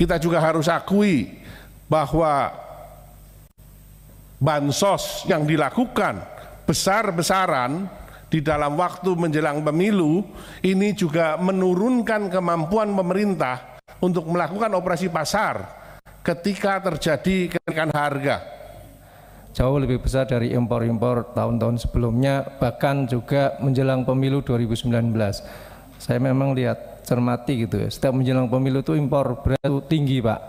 Kita juga harus akui bahwa bansos yang dilakukan besar-besaran di dalam waktu menjelang pemilu ini juga menurunkan kemampuan pemerintah untuk melakukan operasi pasar ketika terjadi kenaikan harga. Jauh lebih besar dari impor-impor tahun-tahun sebelumnya, bahkan juga menjelang pemilu 2019. Saya memang lihat, cermati gitu ya, setiap menjelang pemilu itu impor beras itu tinggi, Pak.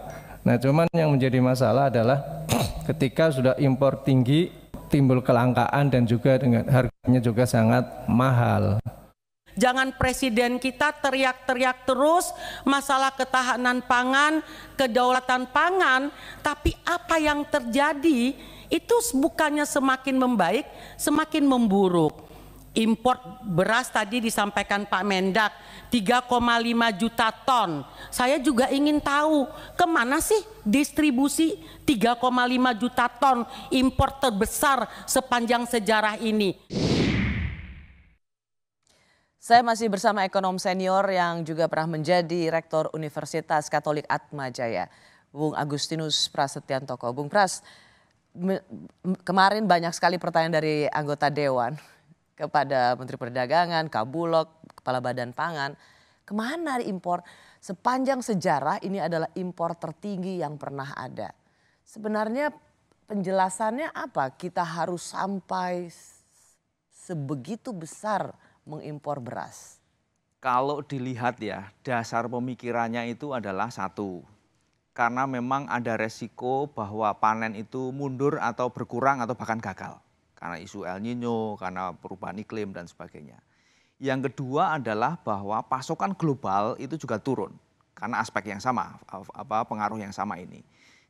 Nah, cuman yang menjadi masalah adalah ketika sudah impor tinggi, timbul kelangkaan dan juga dengan harganya juga sangat mahal. Jangan presiden kita teriak-teriak terus masalah ketahanan pangan, kedaulatan pangan, tapi apa yang terjadi itu bukannya semakin membaik, semakin memburuk. Impor beras tadi disampaikan Pak Mendak 3,5 juta ton. Saya juga ingin tahu kemana sih distribusi 3,5 juta ton impor terbesar sepanjang sejarah ini. Saya masih bersama ekonom senior yang juga pernah menjadi Rektor Universitas Katolik Atmajaya, Bung Agustinus Prasetyantoko. Bung Pras, kemarin banyak sekali pertanyaan dari anggota Dewan kepada Menteri Perdagangan, Kabulok, Kepala Badan Pangan. Kemana impor? Sepanjang sejarah ini adalah impor tertinggi yang pernah ada. Sebenarnya penjelasannya apa? Kita harus sampai sebegitu besar mengimpor beras. Kalau dilihat ya, dasar pemikirannya itu adalah satu. Karena memang ada resiko bahwa panen itu mundur atau berkurang atau bahkan gagal. Karena isu El Nino, karena perubahan iklim dan sebagainya. Yang kedua adalah bahwa pasokan global itu juga turun. Karena aspek yang sama, pengaruh yang sama ini.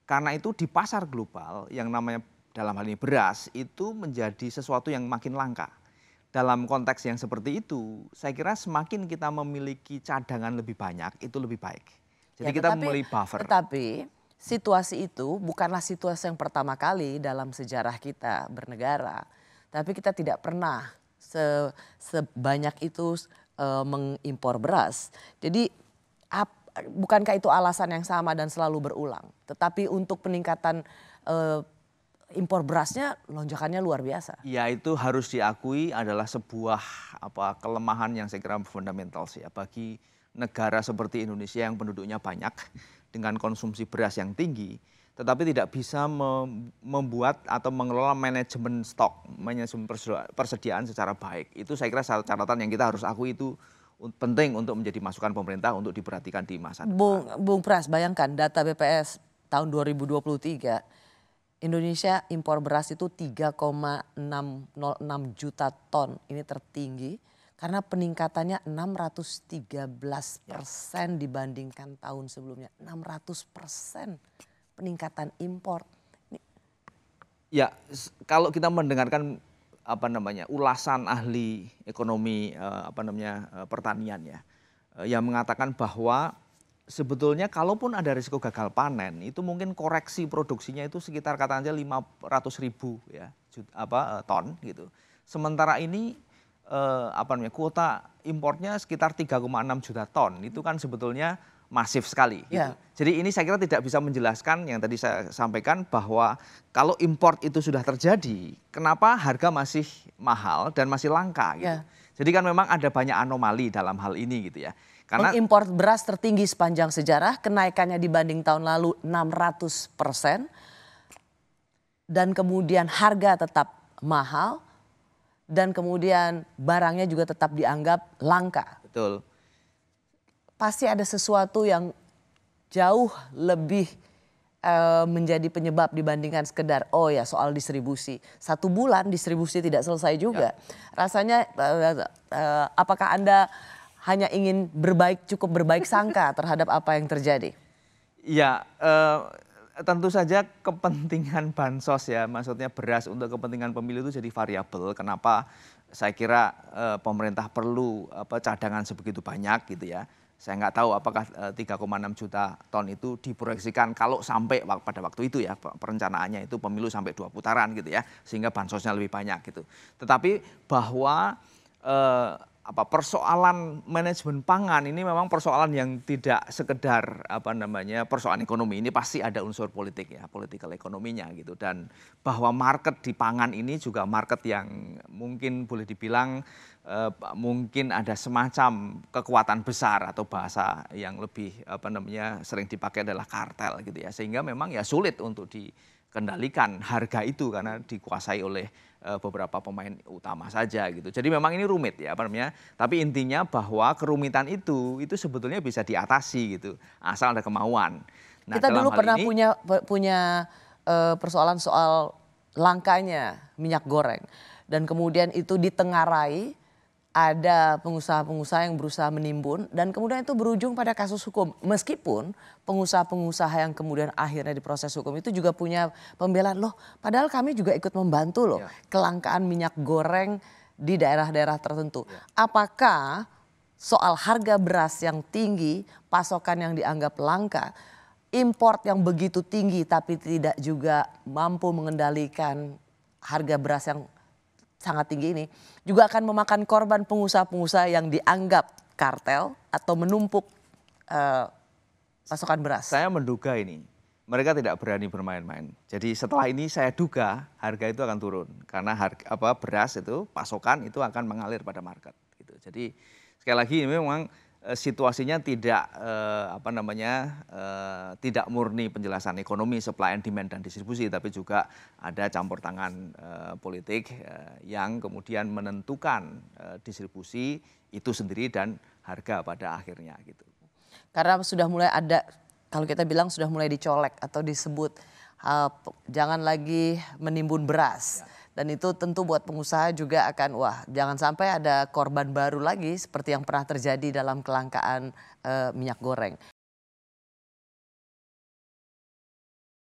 Karena itu di pasar global yang namanya dalam hal ini beras itu menjadi sesuatu yang makin langka. Dalam konteks yang seperti itu, saya kira semakin kita memiliki cadangan lebih banyak, itu lebih baik. Jadi kita memilih buffer. Tetapi situasi itu bukanlah situasi yang pertama kali dalam sejarah kita bernegara. Tapi kita tidak pernah sebanyak itu mengimpor beras. Jadi bukankah itu alasan yang sama dan selalu berulang. Tetapi untuk peningkatan impor berasnya lonjakannya luar biasa. Ya, itu harus diakui adalah sebuah kelemahan yang saya kira fundamental sih ya, bagi negara seperti Indonesia yang penduduknya banyak dengan konsumsi beras yang tinggi, tetapi tidak bisa membuat atau mengelola manajemen stok, manajemen persediaan secara baik. Itu saya kira catatan yang kita harus akui, itu penting untuk menjadi masukan pemerintah untuk diperhatikan di masa depan. Bung Pras, bayangkan data BPS tahun 2023, Indonesia impor beras itu 3,606 juta ton, ini tertinggi. Karena peningkatannya 613% dibandingkan tahun sebelumnya. 600% peningkatan impor. Ya, kalau kita mendengarkan ulasan ahli ekonomi pertanian ya, yang mengatakan bahwa sebetulnya kalaupun ada risiko gagal panen, itu mungkin koreksi produksinya itu sekitar katanya 500.000 ya, ton gitu. Sementara ini kuota importnya sekitar 3,6 juta ton, itu kan sebetulnya masif sekali. Gitu. Jadi ini saya kira tidak bisa menjelaskan yang tadi saya sampaikan bahwa kalau import itu sudah terjadi, kenapa harga masih mahal dan masih langka gitu. Jadi kan memang ada banyak anomali dalam hal ini gitu ya. Karena impor beras tertinggi sepanjang sejarah, kenaikannya dibanding tahun lalu 600%, dan kemudian harga tetap mahal, dan kemudian barangnya juga tetap dianggap langka. Betul. Pasti ada sesuatu yang jauh lebih menjadi penyebab dibandingkan sekedar soal distribusi. 1 bulan distribusi tidak selesai juga. Rasanya apakah Anda hanya ingin cukup berbaik sangka terhadap apa yang terjadi? Ya, tentu saja kepentingan bansos ya, maksudnya beras untuk kepentingan pemilu itu jadi variabel. Kenapa saya kira pemerintah perlu cadangan sebegitu banyak gitu ya. Saya nggak tahu apakah 3,6 juta ton itu diproyeksikan kalau sampai pada waktu itu ya, perencanaannya itu pemilu sampai 2 putaran gitu ya, sehingga bansosnya lebih banyak gitu. Tetapi bahwa persoalan manajemen pangan ini memang persoalan yang tidak sekedar persoalan ekonomi, ini pasti ada unsur politik ya, political ekonominya gitu, dan bahwa market di pangan ini juga market yang mungkin boleh dibilang mungkin ada semacam kekuatan besar, atau bahasa yang lebih sering dipakai adalah kartel gitu ya, sehingga memang ya sulit untuk dikendalikan harga itu karena dikuasai oleh beberapa pemain utama saja gitu. Jadi memang ini rumit ya tapi intinya bahwa kerumitan itu sebetulnya bisa diatasi gitu, asal ada kemauan. Nah, kita dulu pernah punya persoalan soal langkanya minyak goreng, dan kemudian itu ditengarai, ada pengusaha-pengusaha yang berusaha menimbun, dan kemudian itu berujung pada kasus hukum. Meskipun pengusaha-pengusaha yang kemudian akhirnya diproses hukum itu juga punya pembelaan, loh padahal kami juga ikut membantu loh kelangkaan minyak goreng di daerah-daerah tertentu. Apakah soal harga beras yang tinggi, pasokan yang dianggap langka, import yang begitu tinggi tapi tidak juga mampu mengendalikan harga beras yang sangat tinggi ini juga akan memakan korban pengusaha-pengusaha yang dianggap kartel atau menumpuk pasokan beras? Saya menduga ini mereka tidak berani bermain-main. Jadi setelah ini saya duga harga itu akan turun karena beras itu pasokan itu akan mengalir pada market gitu. Jadi sekali lagi ini memang situasinya tidak tidak murni penjelasan ekonomi, supply and demand dan distribusi, tapi juga ada campur tangan politik yang kemudian menentukan distribusi itu sendiri dan harga pada akhirnya gitu. Karena sudah mulai ada, kalau kita bilang sudah mulai dicolek atau disebut jangan lagi menimbun beras. Dan itu tentu buat pengusaha juga akan, wah jangan sampai ada korban baru lagi seperti yang pernah terjadi dalam kelangkaan minyak goreng.